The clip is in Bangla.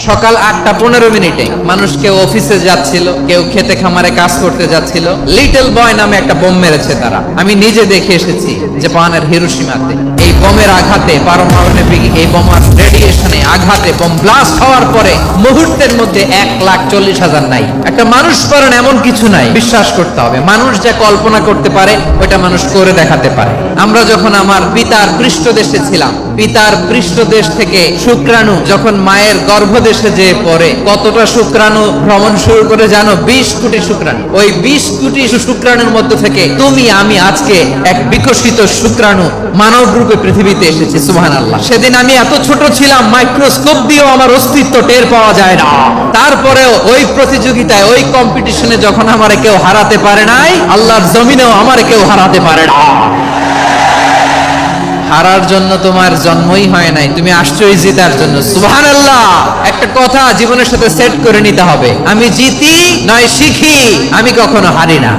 সকাল 8:15 মানুষ কেউ অফিসে যাচ্ছিল, কেউ খেতে খামারে কাজ করতে যাচ্ছিল, লিটল বয় নামে একটা বোম মেরেছে তারা। আমি নিজে দেখে এসেছি জাপানের হিরোশিমাতে এই বোমের আঘাতে, পারমাণবিক এই বোমার রেডিয়েশনে আঘাতে বোম ব্লাস্ট হওয়ার পরে মুহূর্তের মধ্যে 1,40,000 নাই। একটা মানুষ পারেন এমন কিছু নাই, বিশ্বাস করতে হবে। মানুষ যা কল্পনা করতে পারে ওটা মানুষ করে দেখাতে পারে। আমরা যখন আমার পিতার পৃষ্ঠদেশে ছিলাম, পিতার পৃষ্ঠদেশ থেকে শুক্রাণু যখন মায়ের গর্ভদেশে যেয়ে পড়ে, কতটা শুক্রাণু ভ্রমণ শুরু করে জানো? 20 কোটি শুক্রাণু। ওই 20 কোটি শুক্রাণুর মধ্যে থেকে তুমি আমি আজকে এক বিকশিত শুক্রাণু মানব রূপে পৃথিবীতে এসেছি। সুবহানাল্লাহ। সেদিন আমি এত ছোট ছিলাম, মাইক্রোস্কোপ দিয়েও আমার অস্তিত্ব টের পাওয়া যায় না। তারপরেও ওই প্রতিযোগিতায়, ওই কম্পিটিশনে যখন আমারে কেউ হারাতে পারে নাই, আল্লাহর জমিনেও আমারে কেউ হারাতে পারে না। হারার জন্য তোমার জন্মই হয় নাই, তুমি আসছোই জেতার জন্য। সুবহানাল্লাহ। একটা কথা জীবনের সাথে সেট করে নিতে হবে, আমি জিতি নয় শিখি, আমি কখনো হারি না।